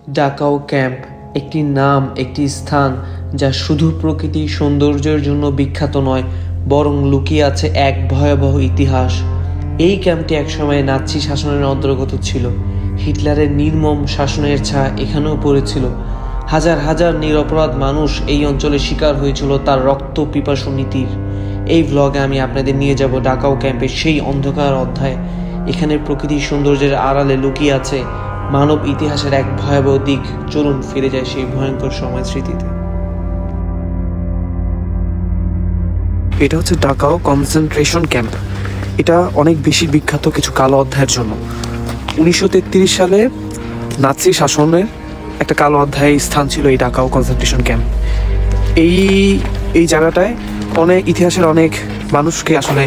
ডাকাও camp একটি নাম, একটি স্থান যা শুধু প্রকৃতির সৌন্দর্যের জন্য বিখ্যাত নয়, বরং লুকিয়ে আছে এক ভয়াবহ ইতিহাস। এই ক্যাম্পটি একসময় নাৎসি শাসনের অন্তর্গত ছিল। হিটলারের নির্মম শাসনের ছায়া এখানেও পড়েছিল। হাজার হাজার নিরপরাধ মানুষ এই অঞ্চলে শিকার হয়েছিল তার রক্ত পিপাসু নীতির। এই ভ্লগে আমি আপনাদের নিয়ে যাব ডাকাও ক্যাম্পের সেই অন্ধকার অধ্যায়। এখানে প্রকৃতির সৌন্দর্যের আড়ালে লুকিয়ে আছে মানব ইতিহাসের এক ভয়াবহ দিক। চলুন ফিরে যায় সেই ভয়ঙ্কর সময় স্মৃতিতে। এটা হচ্ছে ডাকাও কনসেন্ট্রেশন ক্যাম্প। এটা অনেক বেশি বিখ্যাত কিছু কালো অধ্যায়ের জন্য। 1933 সালে নাৎসি শাসনের একটা কালো অধ্যায় স্থান ছিল এই ডাকাও কনসেন্ট্রেশন ক্যাম্প। এই জায়গাটায় ইতিহাসের অনেক মানুষকে আসলে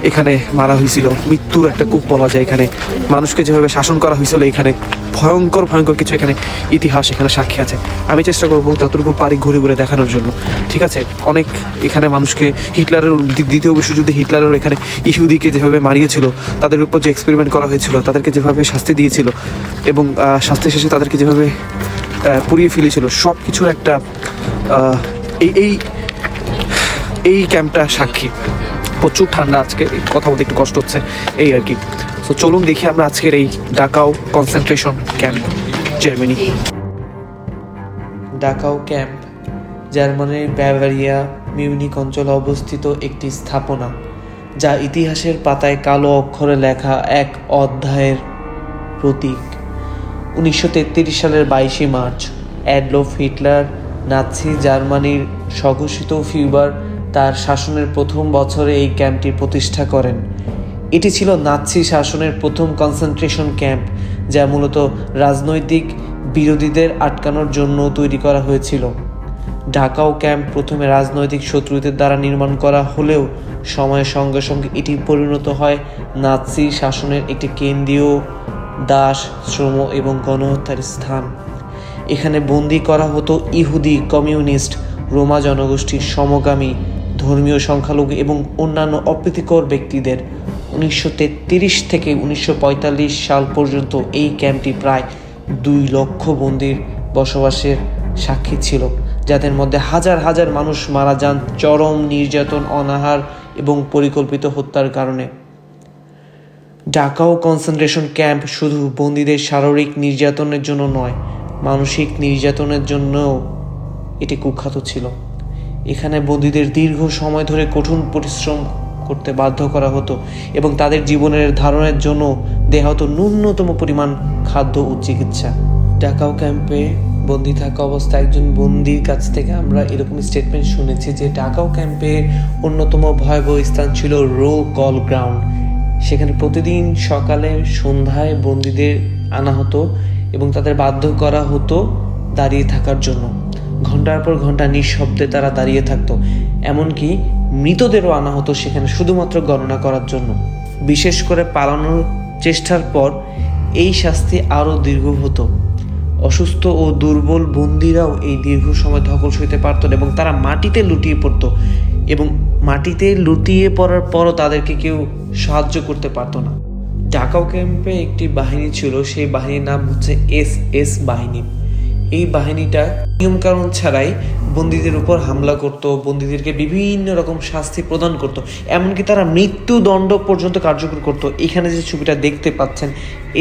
এখানে মারা হয়েছিল। মৃত্যুর একটা কূপ বলা যায়। এখানে মানুষকে যেভাবে শাসন করা হয়েছিল, এখানে ভয়ঙ্কর কিছু এখানে ইতিহাস এখানে সাক্ষী আছে। আমি চেষ্টা করবো যতটুকু পারি ঘুরে ঘুরে দেখানোর জন্য, ঠিক আছে? অনেক এখানে মানুষকে হিটলারের দ্বিতীয় বিশ্বযুদ্ধে হিটলারের এখানে ইহুদিকে যেভাবে মারিয়েছিল, তাদের উপর যে এক্সপেরিমেন্ট করা হয়েছিল, তাদেরকে যেভাবে শাস্তি দিয়েছিল এবং শাস্তি শেষে তাদেরকে যেভাবে পুড়িয়ে ফেলেছিল, সব কিছুর একটা এই ক্যাম্পটা সাক্ষী। প্রচুর ঠান্ডা, আজকে কথা বলতে একটু কষ্ট হচ্ছে, এই আর কি। তো চলুন দেখি আমরা আজকের এই ডাকাও কনসেন্ট্রেশন ক্যাম্প, জার্মানি। ডাকাও ক্যাম্প জার্মানির বাভারিয়া মিউনিক অঞ্চলে অবস্থিত একটি স্থাপনা, যা ইতিহাসের পাতায় কালো অক্ষরে লেখা এক অধ্যায়ের প্রতীক। 1933 সালের 22 মার্চ অ্যাডলফ হিটলার নাৎসি জার্মানির স্বঘোষিত ফিউবার তার শাসনের প্রথম বছরে এই ক্যাম্পটি প্রতিষ্ঠা করেন। এটি ছিল নাৎসি শাসনের প্রথম কনসেন্ট্রেশন ক্যাম্প, যা মূলত রাজনৈতিক বিরোধীদের আটকানোর জন্য তৈরি করা হয়েছিল। ডাকাও ক্যাম্প প্রথমে রাজনৈতিক শত্রুদের দ্বারা নির্মাণ করা হলেও সময়ের সঙ্গে সঙ্গে এটি পরিণত হয় নাৎসি শাসনের একটি কেন্দ্রীয় দাস, শ্রম এবং গণহত্যার স্থান। এখানে বন্দী করা হতো ইহুদি, কমিউনিস্ট, রোমা জনগোষ্ঠীর সমগামী, ধর্মীয় সংখ্যালঘু এবং অন্যান্য অপ্রীতিকর ব্যক্তিদের। 1933 থেকে 1945 সাল পর্যন্ত এই ক্যাম্পটি প্রায় 2 লক্ষ বন্দীর বসবাসের সাক্ষী ছিল, যাদের মধ্যে হাজার হাজার মানুষ মারা যান চরম নির্যাতন, অনাহার এবং পরিকল্পিত হত্যার কারণে। ডাকাও কনসেন্ট্রেশন ক্যাম্প শুধু বন্দীদের শারীরিক নির্যাতনের জন্য নয়, মানসিক নির্যাতনের জন্যও এটি কুখ্যাত ছিল। এখানে বন্দীদের দীর্ঘ সময় ধরে কঠোর পরিশ্রম করতে বাধ্য করা হতো এবং তাদের জীবনের ধারণের জন্য দেওয়া হতো ন্যূনতম পরিমাণ খাদ্য ও চিকিৎসা। ডাকাও ক্যাম্পে বন্দী থাকা অবস্থায় একজন বন্দীর কাছ থেকে আমরা এরকম স্টেটমেন্ট শুনেছি যে ডাকাও ক্যাম্পের অন্যতম ভয়াবহ স্থান ছিল রোল কল গ্রাউন্ড। সেখানে প্রতিদিন সকালে সন্ধ্যায় বন্দীদের আনা হতো এবং তাদের বাধ্য করা হতো দাঁড়িয়ে থাকার জন্য। ঘন্টার পর ঘন্টা নিঃশব্দে তারা দাঁড়িয়ে থাকতো। এমনকি মৃতদেরও আনা হতো সেখানে শুধুমাত্র গণনা করার জন্য। বিশেষ করে পালানোর চেষ্টার পর এই শাস্তি আরও দীর্ঘ হতো। অসুস্থ ও দুর্বল বন্দীরাও এই দীর্ঘ সময় ধকল সইতে পারত এবং তারা মাটিতে লুটিয়ে পড়ত, এবং মাটিতে লুটিয়ে পড়ার পরও তাদেরকে কেউ সাহায্য করতে পারত না। ডাকাও ক্যাম্পে একটি বাহিনী ছিল, সেই বাহিনীর নাম হচ্ছে SS বাহিনী। এই বাহিনীটা নিয়মকানুন ছাড়াই বন্দীদের উপর হামলা করত, বন্দীদেরকে বিভিন্ন রকম শাস্তি প্রদান করত, এমনকি তারা মৃত্যুদণ্ড পর্যন্ত কার্যকর করত। এখানে যে ছবিটা দেখতে পাচ্ছেন,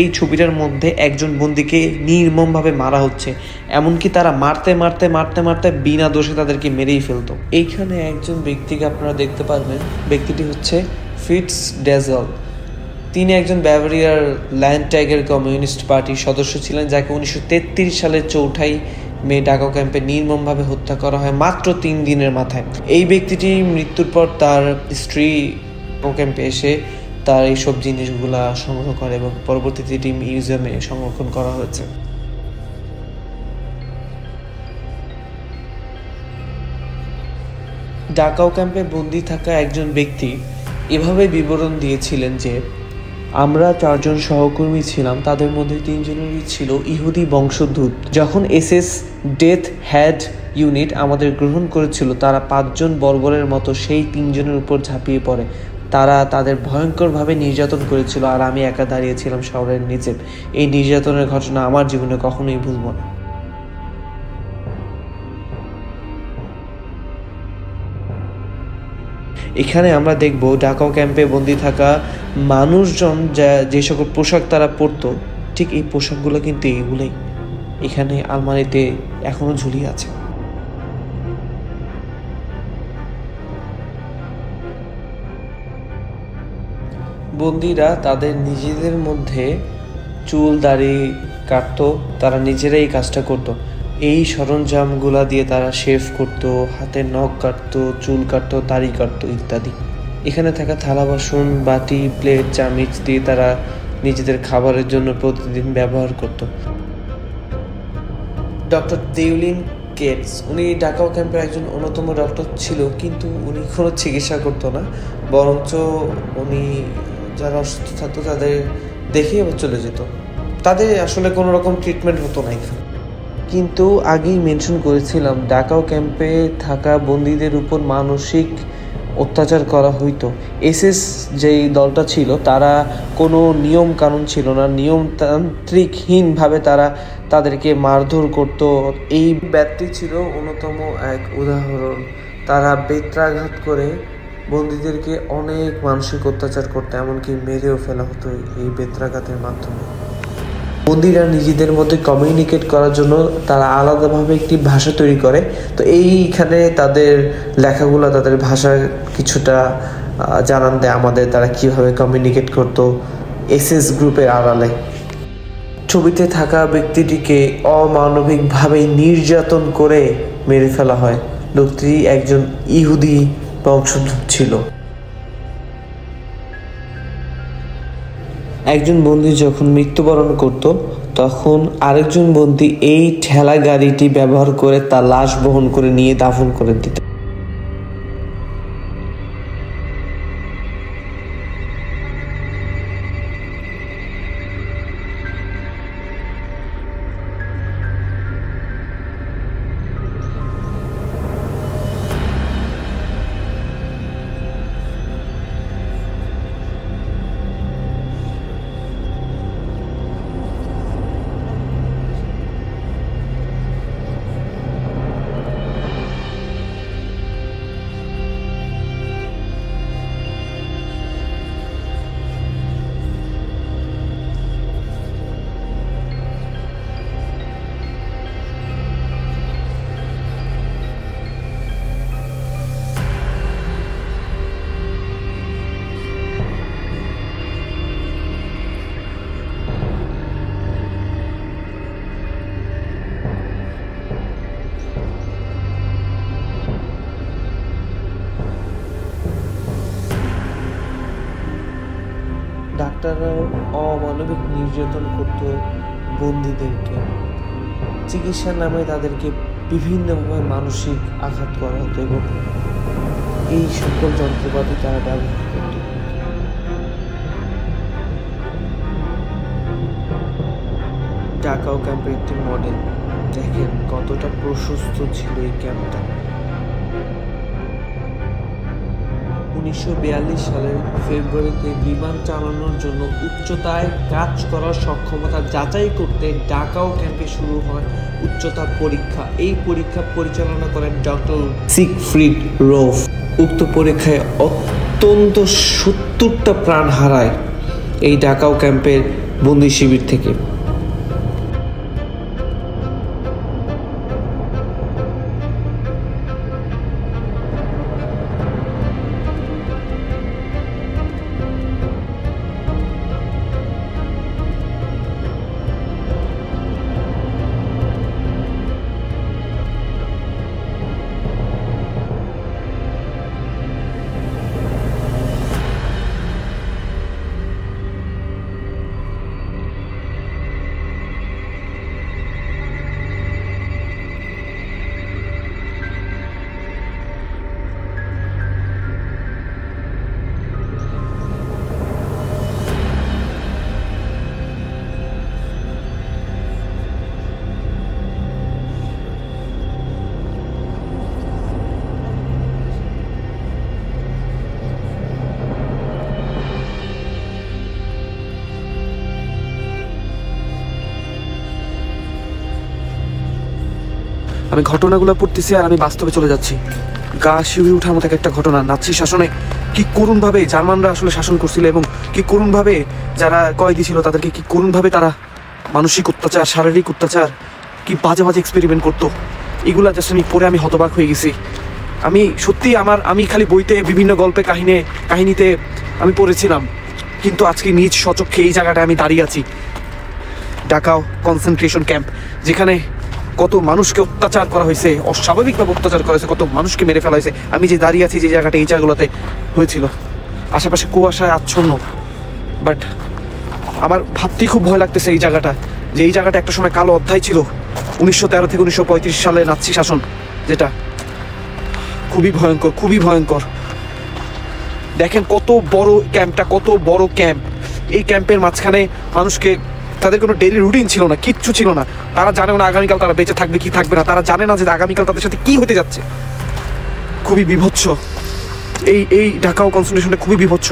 এই ছবিটার মধ্যে একজন বন্দীকে নির্মমভাবে মারা হচ্ছে, এমনকি তারা মারতে মারতে মারতে মারতে বিনা দোষে তাদেরকে মেরেই ফেলতো। এইখানে একজন ব্যক্তিকে আপনারা দেখতে পারবেন, ব্যক্তিটি হচ্ছে ফিটস ডেজল। তিনি একজন বাভারিয়ার ল্যান্ডটাইগার কমিউনিস্ট পার্টির সদস্য ছিলেন, যাকে 1933 সালের 4 মে ডাকাও ক্যাম্পে নির্মমভাবে হত্যা করা হয় মাত্র 3 দিনের মাথায়। এই ব্যক্তিটি মৃত্যুর পর তার স্ত্রী ক্যাম্পে এসে তার এইসব জিনিসগুলা সংগ্রহ করে এবং পরবর্তীতে এটি মিউজিয়ামে সংরক্ষণ করা হয়েছে। ডাকাও ক্যাম্পে বন্দী থাকা একজন ব্যক্তি এভাবে বিবরণ দিয়েছিলেন যে, আমরা 4 জন সহকর্মী ছিলাম, তাদের মধ্যে 3 জনেরই ছিল ইহুদি বংশোদ্ভূত। যখন SS ডেথ হেড ইউনিট আমাদের গ্রহণ করেছিল, তারা 5 জন বর্বরের মতো সেই 3 জনের উপর ঝাঁপিয়ে পড়ে, তারা তাদের ভয়ঙ্করভাবে নির্যাতন করেছিল, আর আমি একা দাঁড়িয়েছিলাম শহরের নিচে। এই নির্যাতনের ঘটনা আমার জীবনে কখনোই ভুলব না। এখানে আমরা দেখব ঢাকাও ক্যাম্পে বন্দি থাকা মানুষজন যে সকল পোশাক তারা পরতো, ঠিক এই পোশাকগুলো কিন্তু এইগুলোই এখানে আলমারিতে এখনো ঝুলিয়ে আছে। বন্দিরা তাদের নিজেদের মধ্যে চুল দাড়ি কাটতো, তারা নিজেরাই কাজটা করতো। এই সরঞ্জামগুলা দিয়ে তারা শেভ করতো, হাতের নখ কাটতো, চুল কাটতো, দাড়ি কাটতো ইত্যাদি। এখানে থাকা থালা বাসন, বাটি, প্লেট, চামচ দিয়ে তারা নিজেদের খাবারের জন্য প্রতিদিন ব্যবহার করত। ডক্টর দেউলিন কেটস, উনি ঢাকাও ক্যাম্পের একজন অন্যতম ডক্টর ছিল, কিন্তু উনি কোনো চিকিৎসা করতো না, বরঞ্চ উনি যারা অসুস্থ থাকতো তাদের দেখে আবার চলে যেত। তাদের আসলে কোনো রকম ট্রিটমেন্ট হতো না এখানে। কিন্তু আগেই মেনশন করেছিলাম ঢাকাও ক্যাম্পে থাকা বন্দীদের উপর মানসিক অত্যাচার করা হইতো। এসএস যেই দলটা ছিল তারা কোনো নিয়ম কানুন ছিল না, নিয়মতান্ত্রিকহীনভাবে তারা তাদেরকে মারধর করত। এই ব্যাপ্তি ছিল অন্যতম এক উদাহরণ। তারা বেত্রাঘাত করে বন্দীদেরকে অনেক মানসিক অত্যাচার করতো, এমনকি মেরেও ফেলা হতো এই বেত্রাঘাতের মাধ্যমে। বন্দীরা নিজেদের মধ্যে কমিউনিকেট করার জন্য তারা আলাদাভাবে একটি ভাষা তৈরি করে। তো এইখানে তাদের লেখাগুলো তাদের ভাষার কিছুটা জানান দেয় আমাদের, তারা কিভাবে কমিউনিকেট করতো এসএস গ্রুপের আড়ালে। ছবিতে থাকা ব্যক্তিটিকে অমানবিকভাবে নির্যাতন করে মেরে ফেলা হয়। লোকটি একজন ইহুদি বংশোদ্ভূত ছিল। একজন বন্দী যখন মৃত্যুবরণ করত তখন আরেকজন বন্দী এই ঠেলা গাড়িটি ব্যবহার করে তার লাশ বহন করে নিয়ে দাফন করে দিত। ডাক্তাররাও অমানবিক নির্যাতন করত বন্দীদেরকে। চিকিৎসার নামে তাদেরকে বিভিন্নভাবে মানসিক আঘাত করা হতো এবং এই সকল যন্ত্রপাতি তারা ব্যবহার করত। ঢাকাও ক্যাম্পের একটি মডেল, দেখেন কতটা প্রশস্ত ছিল এই ক্যাম্পটা। 1942 সালের ফেব্রুয়ারিতে বিমান চালানোর জন্য উচ্চতায় কাজ করার সক্ষমতা যাচাই করতে ঢাকাও ক্যাম্পে শুরু হয় উচ্চতা পরীক্ষা। এই পরীক্ষা পরিচালনা করেন ডক্টর সিগফ্রিড রোফ। উক্ত পরীক্ষায় অত্যন্ত 70টা প্রাণ হারায় এই ঢাকাও ক্যাম্পের বন্দি শিবির থেকে। আমি ঘটনাগুলো পড়তেছি আর আমি বাস্তবে চলে যাচ্ছি। গা শিউরে ওঠার মতো একটা ঘটনা। নাৎসি শাসনে কি করুণভাবে জার্মানরা আসলে শাসন করছিল এবং কি করুণভাবে যারা কয়েদি ছিল তাদেরকে কি করুণভাবে তারা মানসিক অত্যাচার, শারীরিক অত্যাচার, কি বাজে বাজে এক্সপেরিমেন্ট করতো, এগুলা জাস্ট আমি পড়ে আমি হতবাক হয়ে গেছি। আমি সত্যি আমি খালি বইতে বিভিন্ন গল্পে কাহিনীতে আমি পড়েছিলাম, কিন্তু আজকে নিজ স্বচক্ষে এই জায়গাটায় আমি দাঁড়িয়ে আছি। ডাকাও কনসেন্ট্রেশন ক্যাম্প, যেখানে কত মানুষকে অত্যাচার করা হয়েছে, অস্বাভাবিকভাবে অত্যাচার করা হয়েছে, কত মানুষকে মেরে ফেলা হয়েছে। আমি যে দাঁড়িয়ে আছি যে জায়গাটা, এই জায়গাগুলোতে হয়েছিল। আশেপাশে কুয়াশায় আচ্ছন্ন, বাট আমার ভাবতেই খুব ভয় লাগতেছে এই জায়গাটা, যে এই জায়গাটা একটা সময় কালো অধ্যায় ছিল। 1913 থেকে 1935 সালে নাৎসি শাসন, যেটা খুবই ভয়ঙ্কর, খুবই ভয়ঙ্কর। দেখেন কত বড় ক্যাম্পটা, কত বড় ক্যাম্প। এই ক্যাম্পের মাঝখানে মানুষকে, তাদের কোনো ডেইলি রুটিন ছিল না, কিচ্ছু ছিল না। তারা জানে না আগামীকাল তারা বেঁচে থাকবে কি থাকবে না, তারা জানে না যে আগামীকাল তাদের সাথে কি হতে যাচ্ছে। খুবই বিভৎস এই ঢাকাও কনসেন্ট্রেশনটা, খুবই বিভৎস।